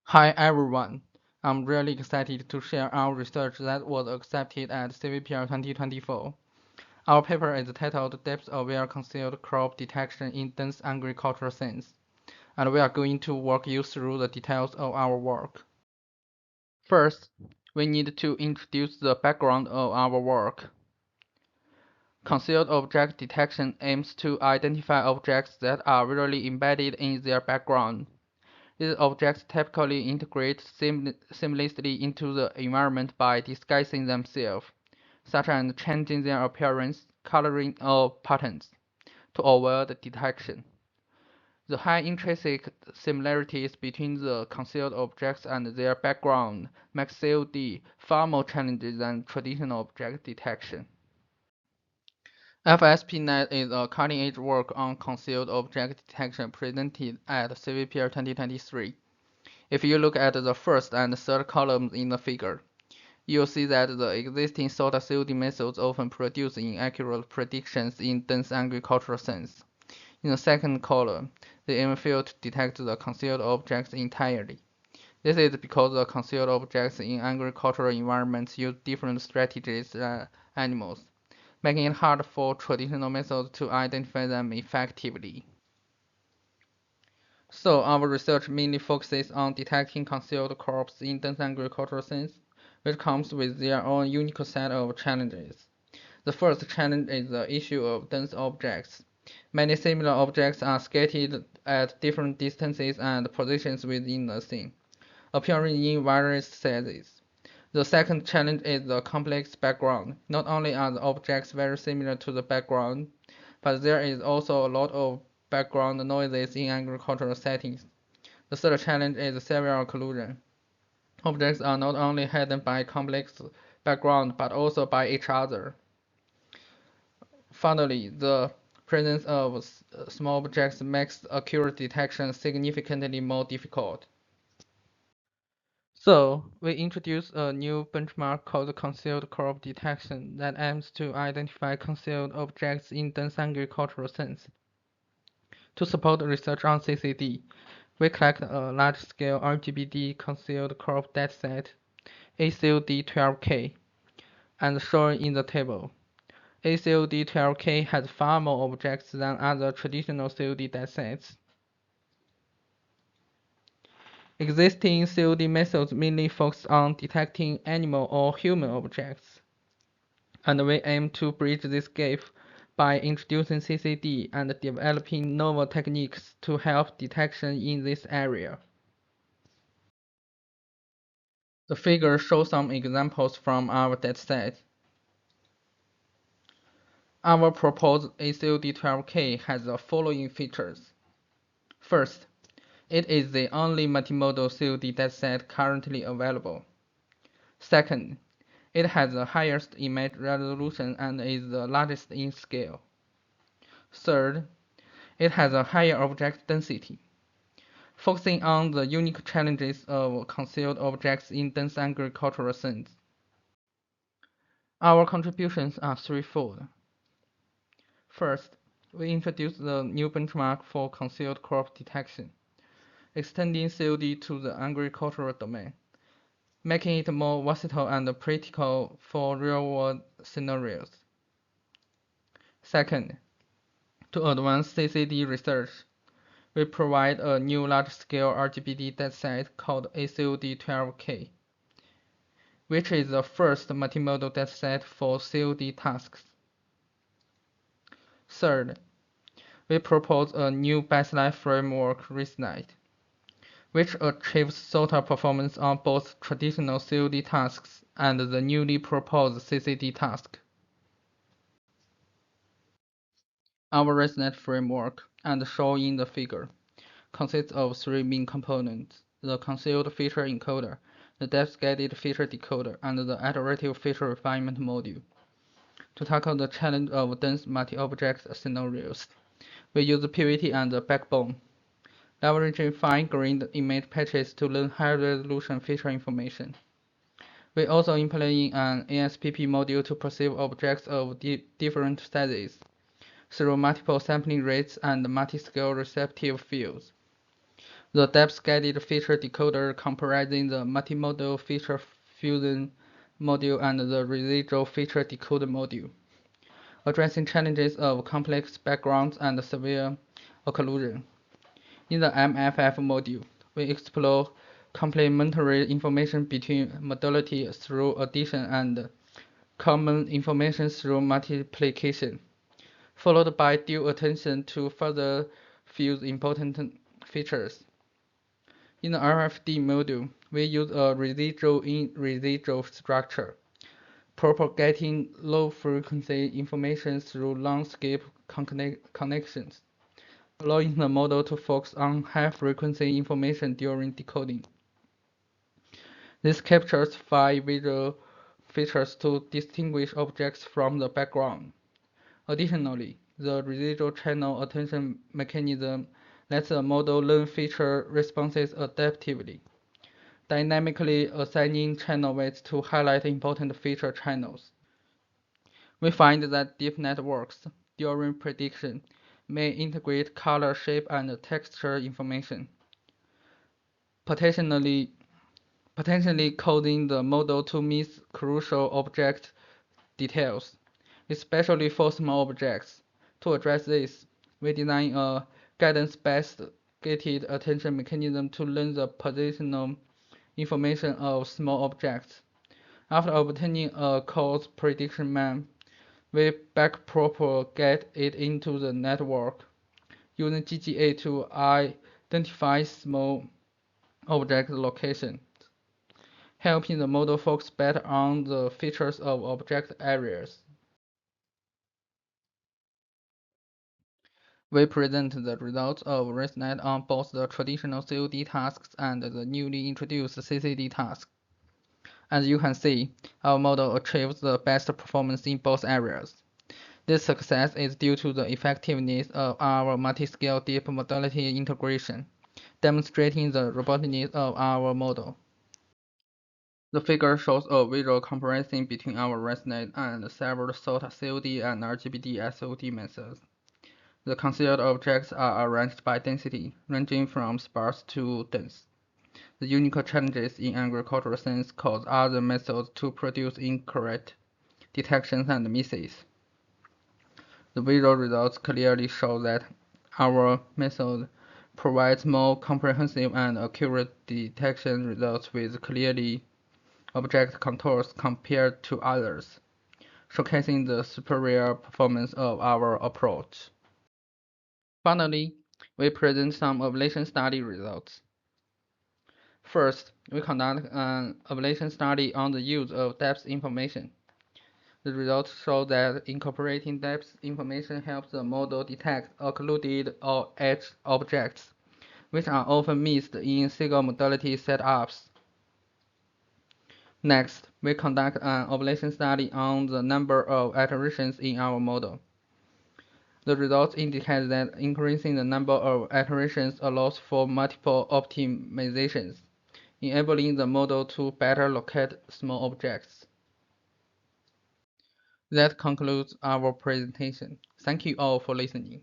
Hi everyone, I'm really excited to share our research that was accepted at CVPR 2024. Our paper is titled Depth-Aware Concealed Crop Detection in Dense Agricultural Scenes, and we are going to walk you through the details of our work. First, we need to introduce the background of our work. Concealed object detection aims to identify objects that are visually embedded in their background. These objects typically integrate seamlessly into the environment by disguising themselves, such as changing their appearance, coloring, or patterns, to avoid detection. The high intrinsic similarities between the concealed objects and their background make COD far more challenging than traditional object detection. FSPNet is a cutting-edge work on concealed object detection presented at CVPR 2023. If you look at the first and third columns in the figure, you'll see that the existing SOTA COD methods often produce inaccurate predictions in dense agricultural sense. In the second column, they aim fail to detect the concealed objects entirely. This is because the concealed objects in agricultural environments use different strategies than animals, making it hard for traditional methods to identify them effectively. So our research mainly focuses on detecting concealed crops in dense agricultural scenes, which comes with their own unique set of challenges. The first challenge is the issue of dense objects. Many similar objects are scattered at different distances and positions within the scene, appearing in various sizes. The second challenge is the complex background. Not only are the objects very similar to the background, but there is also a lot of background noises in agricultural settings. The third challenge is serial occlusion. Objects are not only hidden by complex background but also by each other. Finally, the presence of small objects makes accurate detection significantly more difficult. So, we introduced a new benchmark called concealed crop detection that aims to identify concealed objects in dense agricultural sense. To support research on CCD, we collect a large-scale RGBD concealed crop dataset, ACOD12K, and shown in the table. ACOD12K has far more objects than other traditional COD datasets. Existing COD methods mainly focus on detecting animal or human objects, and we aim to bridge this gap by introducing CCD and developing novel techniques to help detection in this area. The figure shows some examples from our dataset. Our proposed ACOD12K has the following features. First, it is the only multimodal COD dataset currently available. Second, it has the highest image resolution and is the largest in scale. Third, it has a higher object density, focusing on the unique challenges of concealed objects in dense agricultural scenes. Our contributions are threefold. First, we introduced the new benchmark for concealed crop detection, extending COD to the agricultural domain, making it more versatile and practical for real-world scenarios. Second, to advance CCD research, we provide a new large-scale RGBD dataset called ACOD12K, which is the first multimodal dataset for COD tasks. Third, we propose a new baseline framework ResNet, which achieves SOTA performance on both traditional COD tasks and the newly proposed CCD task. Our ResNet framework, and shown in the figure, consists of three main components: the concealed feature encoder, the depth-guided feature decoder, and the iterative feature refinement module. To tackle the challenge of dense multi-object scenarios, we use PVT and the backbone, leveraging fine-grained image patches to learn high-resolution feature information. We also implement an ASPP module to perceive objects of different sizes through multiple sampling rates and multi-scale receptive fields. The depth-guided feature decoder comprising the multimodal feature fusion module and the residual feature decoder module, addressing challenges of complex backgrounds and severe occlusion. In the MFF module, we explore complementary information between modality through addition and common information through multiplication, followed by due attention to further fuse important features. In the RFD module, we use a residual-in-residual structure, propagating low-frequency information through long-skip connections, allowing the model to focus on high-frequency information during decoding. This captures 5 visual features to distinguish objects from the background. Additionally, the residual channel attention mechanism lets the model learn feature responses adaptively, dynamically assigning channel weights to highlight important feature channels. We find that deep networks, during prediction, may integrate color, shape, and texture information, potentially causing the model to miss crucial object details, especially for small objects. To address this, we design a guidance-based gated attention mechanism to learn the positional information of small objects. After obtaining a coarse prediction map, we backpropagate it into the network, using GGA to identify small object locations, helping the model focus better on the features of object areas. We present the results of ResNet on both the traditional COD tasks and the newly introduced CCD task. As you can see, our model achieves the best performance in both areas. This success is due to the effectiveness of our multi-scale deep modality integration, demonstrating the robustness of our model. The figure shows a visual comparison between our ResNet and several sought COD and RGBD SOD methods. The considered objects are arranged by density, ranging from sparse to dense. The unique challenges in agricultural science cause other methods to produce incorrect detections and misses. The visual results clearly show that our method provides more comprehensive and accurate detection results with clearly object contours compared to others, showcasing the superior performance of our approach. Finally, we present some ablation study results. First, we conduct an ablation study on the use of depth information. The results show that incorporating depth information helps the model detect occluded or edged objects, which are often missed in single modality setups. Next, we conduct an ablation study on the number of iterations in our model. The results indicate that increasing the number of iterations allows for multiple optimizations, enabling the model to better locate small objects. That concludes our presentation. Thank you all for listening.